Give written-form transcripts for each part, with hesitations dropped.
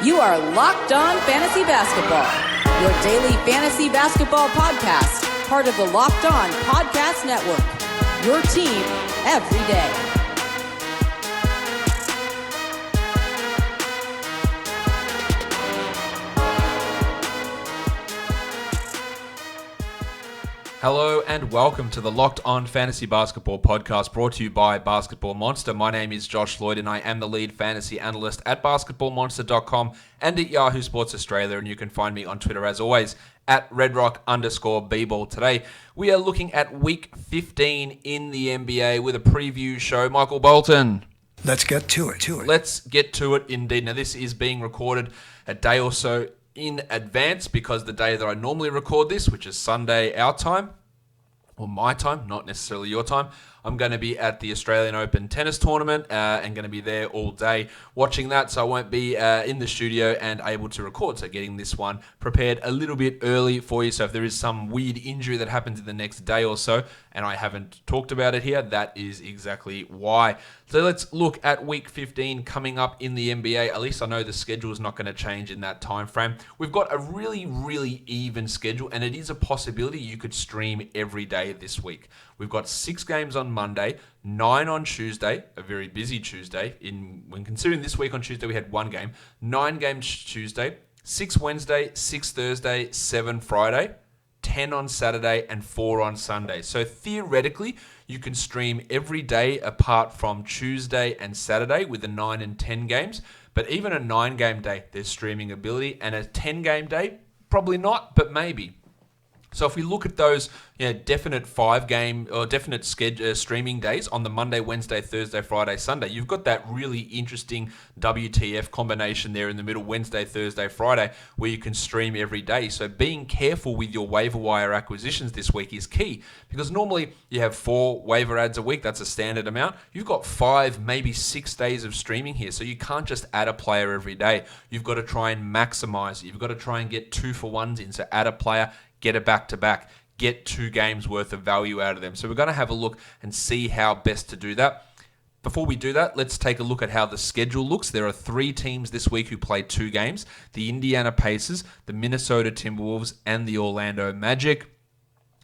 You are Locked On Fantasy Basketball, your daily fantasy basketball podcast, part of the Locked On Podcast Network, your team every day. Hello and welcome to the Locked On Fantasy Basketball podcast brought to you by Basketball Monster. My name is Josh Lloyd and I am the lead fantasy analyst at basketballmonster.com and at Yahoo Sports Australia, and you can find me on Twitter as always at redrock_bball. Today we are looking at week 15 in the NBA with a preview show. Michael Bolton. Let's get to it. Let's get to it indeed. Now this is being recorded a day or so in advance because the day that I normally record this, which is Sunday our time, or my time, not necessarily your time, I'm going to be at the Australian Open tennis tournament and going to be there all day watching that, so I won't be in the studio and able to record. So getting this one prepared a little bit early for you. So if there is some weird injury that happens in the next day or so and I haven't talked about it here, that is exactly why. So let's look at week 15 coming up in the NBA. At least I know the schedule is not going to change in that time frame. We've got a really even schedule, and it is a possibility you could stream every day this week. We've got 6 games on Monday, 9 on Tuesday, a very busy Tuesday. When considering this week on Tuesday, we had 1 game. 9 games Tuesday, 6 Wednesday, 6 Thursday, 7 Friday, 10 on Saturday, and 4 on Sunday. So theoretically, you can stream every day apart from Tuesday and Saturday with the 9 and 10 games. But even a 9-game day, there's streaming ability, and a 10-game day, probably not, but maybe. So if we look at those definite 5-game or definite streaming days on the Monday, Wednesday, Thursday, Friday, Sunday, you've got that really interesting WTF combination there in the middle, Wednesday, Thursday, Friday, where you can stream every day. So being careful with your waiver wire acquisitions this week is key, because normally you have 4 waiver adds a week. That's a standard amount. You've got 5, maybe 6 days of streaming here. So you can't just add a player every day. You've got to try and maximize it. You've got to try and get 2-for-1s in. So add a player, get a back-to-back, get 2 games worth of value out of them. So we're going to have a look and see how best to do that. Before we do that, let's take a look at how the schedule looks. There are 3 teams this week who play 2 games: the Indiana Pacers, the Minnesota Timberwolves, and the Orlando Magic.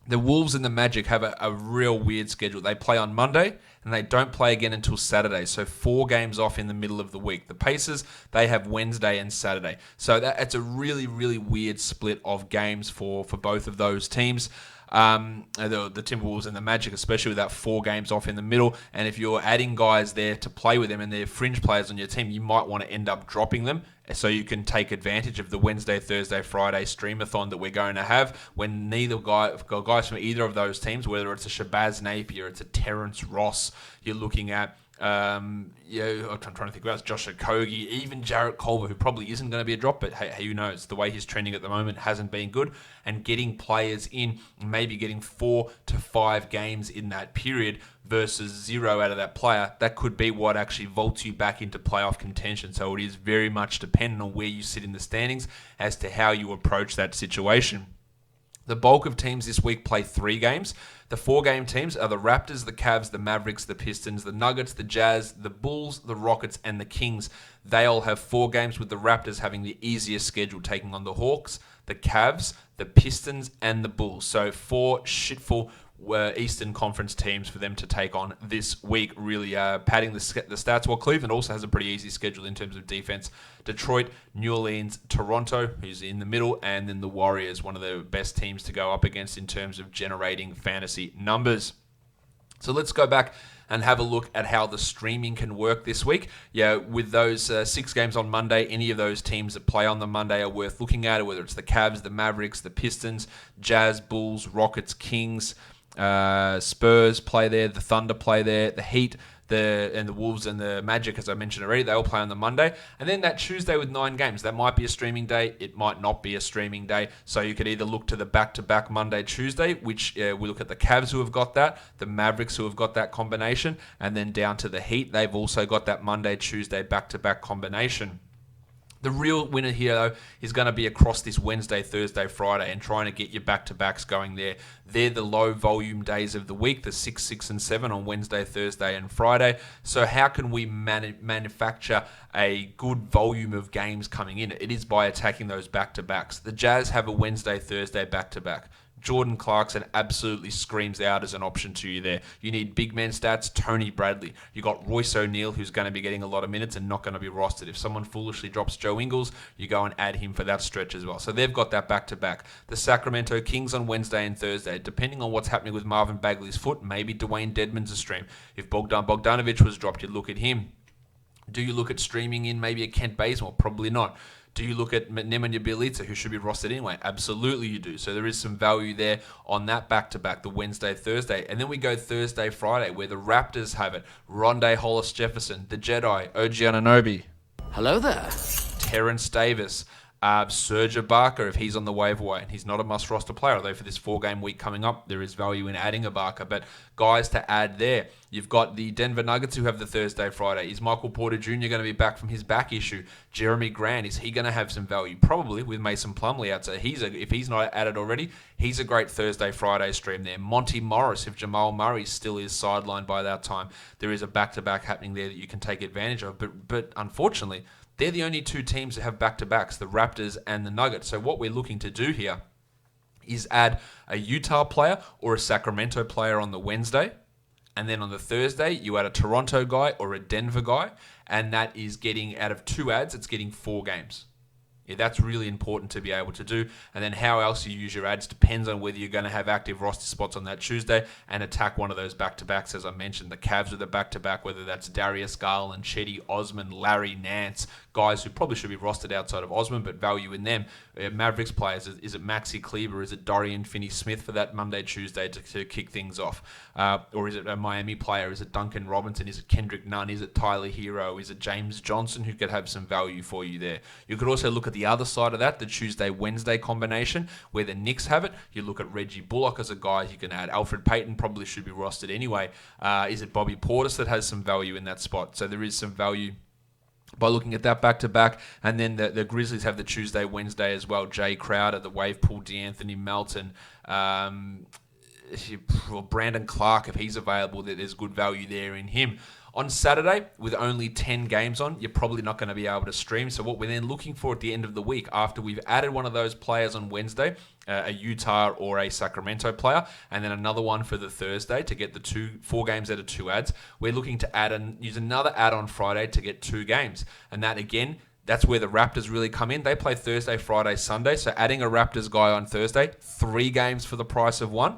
The Wolves and the Magic have a real weird schedule. They play on Monday and they don't play again until Saturday. So 4 games off in the middle of the week. The Pacers, they have Wednesday and Saturday. So it's a really weird split of games for both of those teams. The Timberwolves and the Magic, especially with that 4 games off in the middle. And if you're adding guys there to play with them and they're fringe players on your team, you might want to end up dropping them so you can take advantage of the Wednesday, Thursday, Friday streamathon that we're going to have when guys from either of those teams, whether it's a Shabazz Napier, it's a Terrence Ross, you're looking at I'm trying to think about Josh Okogie, even Jarrett Culver, who probably isn't going to be a drop, but hey, who knows? The way he's trending at the moment hasn't been good, and getting players in, maybe getting 4 to 5 games in that period versus 0 out of that player, that could be what actually vaults you back into playoff contention. So it is very much dependent on where you sit in the standings as to how you approach that situation. The bulk of teams this week play 3 games. The 4-game teams are the Raptors, the Cavs, the Mavericks, the Pistons, the Nuggets, the Jazz, the Bulls, the Rockets, and the Kings. They all have 4 games, with the Raptors having the easiest schedule, taking on the Hawks, the Cavs, the Pistons, and the Bulls. So 4 shitful Eastern Conference teams for them to take on this week, really padding the stats. While Cleveland also has a pretty easy schedule in terms of defense. Detroit, New Orleans, Toronto, who's in the middle, and then the Warriors, one of the best teams to go up against in terms of generating fantasy numbers. So let's go back and have a look at how the streaming can work this week. With those 6 games on Monday, any of those teams that play on the Monday are worth looking at, whether it's the Cavs, the Mavericks, the Pistons, Jazz, Bulls, Rockets, Kings, Spurs play there, the Thunder play there, the Heat, and the Wolves and the Magic, as I mentioned already, they all play on the Monday. And then that Tuesday with 9 games, that might be a streaming day, it might not be a streaming day. So you could either look to the back-to-back Monday, Tuesday, which we look at the Cavs who have got that, the Mavericks who have got that combination, and then down to the Heat, they've also got that Monday, Tuesday back-to-back combination. The real winner here, though, is going to be across this Wednesday, Thursday, Friday, and trying to get your back-to-backs going there. They're the low-volume days of the week, the 6, 6, and 7 on Wednesday, Thursday, and Friday. So how can we manufacture a good volume of games coming in? It is by attacking those back-to-backs. The Jazz have a Wednesday, Thursday back-to-back. Jordan Clarkson absolutely screams out as an option to you there. You need big man stats, Tony Bradley. You got Royce O'Neal, who's going to be getting a lot of minutes and not going to be rostered. If someone foolishly drops Joe Ingles, you go and add him for that stretch as well. So they've got that back-to-back. The Sacramento Kings on Wednesday and Thursday. Depending on what's happening with Marvin Bagley's foot, maybe Dwayne Dedmon's a stream. If Bogdan Bogdanovic was dropped, you'd look at him. Do you look at streaming in maybe a Kent Bazemore? Probably not. Do you look at Nemanja Bjelica, who should be rostered anyway? Absolutely you do. So there is some value there on that back-to-back, the Wednesday, Thursday. And then we go Thursday, Friday, where the Raptors have it. Rondé Hollis-Jefferson, the Jedi, OG Anunoby. Hello there. Terrence Davis. Serge Ibaka, if he's on the waiver wire, and he's not a must-roster player, although for this 4-game week coming up, there is value in adding Ibaka. But guys to add there, you've got the Denver Nuggets who have the Thursday, Friday. Is Michael Porter Jr. going to be back from his back issue? Jeremy Grant, is he going to have some value? Probably, with Mason Plumlee out. So if he's not added already, he's a great Thursday, Friday stream there. Monty Morris, if Jamal Murray still is sidelined by that time, there is a back-to-back happening there that you can take advantage of. But unfortunately, they're the only two teams that have back-to-backs, the Raptors and the Nuggets. So what we're looking to do here is add a Utah player or a Sacramento player on the Wednesday. And then on the Thursday, you add a Toronto guy or a Denver guy. And that is getting, out of 2 adds, it's getting 4 games. Yeah, that's really important to be able to do. And then how else you use your ads depends on whether you're going to have active roster spots on that Tuesday and attack one of those back-to-backs. As I mentioned, the Cavs with a back-to-back, whether that's Darius Garland, Chetty Osman, Larry Nance, guys who probably should be rostered outside of Osman, but value in them. Mavericks players, is it Maxi Kleber? Is it Dorian Finney-Smith for that Monday, Tuesday to kick things off? Or is it a Miami player? Is it Duncan Robinson? Is it Kendrick Nunn? Is it Tyler Hero? Is it James Johnson, who could have some value for you there? You could also look at the other side of that, the Tuesday-Wednesday combination, where the Knicks have it. You look at Reggie Bullock as a guy you can add. Alfred Payton probably should be rostered anyway. Is it Bobby Portis that has some value in that spot? So there is some value by looking at that back-to-back. And then the Grizzlies have the Tuesday, Wednesday as well. Jay Crowder, the Wave Pool, D'Anthony Melton, Brandon Clark, if he's available, there's good value there in him. On Saturday, with only 10 games on, you're probably not going to be able to stream. So what we're then looking for at the end of the week, after we've added one of those players on Wednesday, a Utah or a Sacramento player, and then another one for the Thursday to get the 4 games out of 2 ads, we're looking to use another ad on Friday to get 2 games. And that, again, that's where the Raptors really come in. They play Thursday, Friday, Sunday. So adding a Raptors guy on Thursday, 3 games for the price of 1.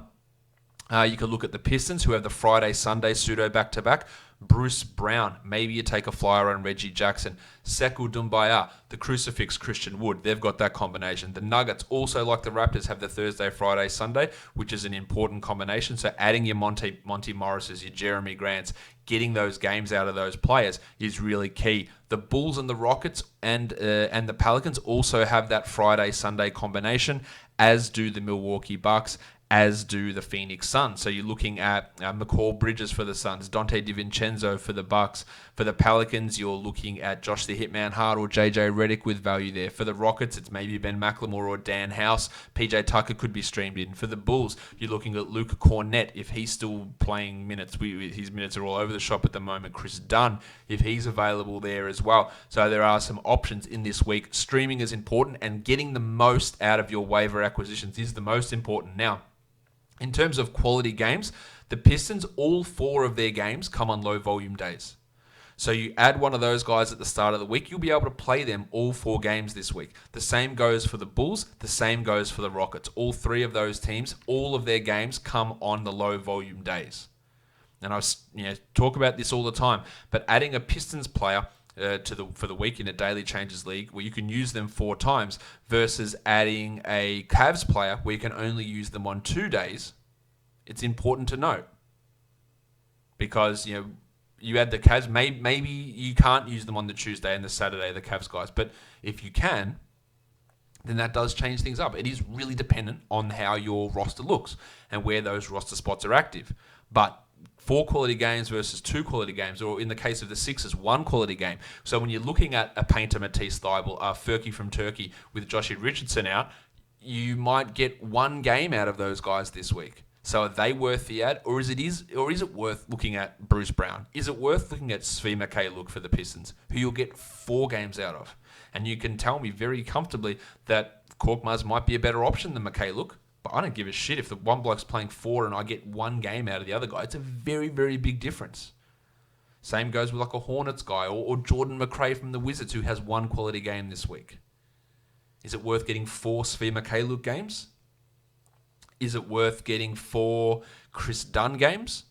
You could look at the Pistons, who have the Friday, Sunday pseudo back-to-back. Bruce Brown, maybe you take a flyer on Reggie Jackson. Sekou Doumbouya, the Crucifix Christian Wood, they've got that combination. The Nuggets, also like the Raptors, have the Thursday, Friday, Sunday, which is an important combination. So adding your Monty Morrises, your Jeremy Grants, getting those games out of those players is really key. The Bulls and the Rockets and the Pelicans also have that Friday, Sunday combination, as do the Milwaukee Bucks, as do the Phoenix Suns. So you're looking at McCall Bridges for the Suns, Dante DiVincenzo for the Bucks. For the Pelicans, you're looking at Josh the Hitman Hart or JJ Redick with value there. For the Rockets, it's maybe Ben McLemore or Dan House. PJ Tucker could be streamed in. For the Bulls, you're looking at Luka Cornett, if he's still playing minutes. His minutes are all over the shop at the moment. Chris Dunn, if he's available there as well. So there are some options in this week. Streaming is important, and getting the most out of your waiver acquisitions is the most important. Now, in terms of quality games, the Pistons, all 4 of their games come on low volume days. So you add one of those guys at the start of the week, you'll be able to play them all 4 games this week. The same goes for the Bulls, the same goes for the Rockets. All 3 of those teams, all of their games come on the low volume days. And I talk about this all the time, but adding a Pistons player for the week in a daily changes league where you can use them 4 times versus adding a Cavs player where you can only use them on 2 days, it's important to note. Because, you add the Cavs, maybe you can't use them on the Tuesday and the Saturday, the Cavs guys, but if you can, then that does change things up. It is really dependent on how your roster looks and where those roster spots are active. But 4 quality games versus 2 quality games, or in the case of the Sixers, 1 quality game. So when you're looking at a Painter, Matisse Thybulle, Furky from Turkey with Joshie Richardson out, you might get 1 game out of those guys this week. So are they worth the ad, or is it worth looking at Bruce Brown? Is it worth looking at Svi Mikhailiuk for the Pistons, who you'll get 4 games out of? And you can tell me very comfortably that Korkmaz might be a better option than Mikhailiuk, but I don't give a shit if the one bloke's playing 4 and I get 1 game out of the other guy. It's a very, very big difference. Same goes with like a Hornets guy or Jordan McRae from the Wizards, who has 1 quality game this week. Is it worth getting 4 Svi Mikhailiuk games? Is it worth getting 4 Chris Dunn games?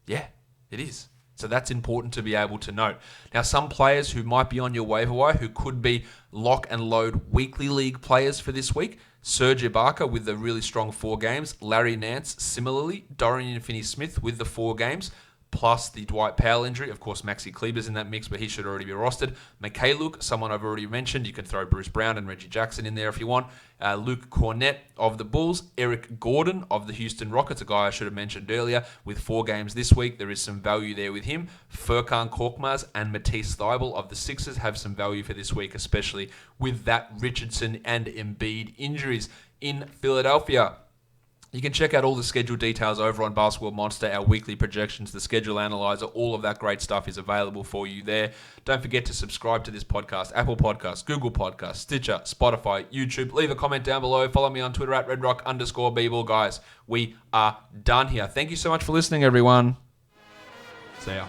Yeah, it is. So that's important to be able to note. Now, some players who might be on your waiver wire who could be lock and load weekly league players for this week: Serge Ibaka with the really strong 4 games, Larry Nance similarly, Dorian Finney-Smith with the 4 games, plus the Dwight Powell injury. Of course, Maxi Kleber's in that mix, but he should already be rostered. Mikhailiuk, someone I've already mentioned. You can throw Bruce Brown and Reggie Jackson in there if you want. Luke Cornett of the Bulls. Eric Gordon of the Houston Rockets, a guy I should have mentioned earlier, with 4 games this week. There is some value there with him. Furkan Korkmaz and Matisse Thybulle of the Sixers have some value for this week, especially with that Richardson and Embiid injuries in Philadelphia. You can check out all the schedule details over on Basketball Monster, our weekly projections, the schedule analyzer, all of that great stuff is available for you there. Don't forget to subscribe to this podcast: Apple Podcasts, Google Podcasts, Stitcher, Spotify, YouTube. Leave a comment down below. Follow me on Twitter at @redrock_bball. Guys, we are done here. Thank you so much for listening, everyone. See ya.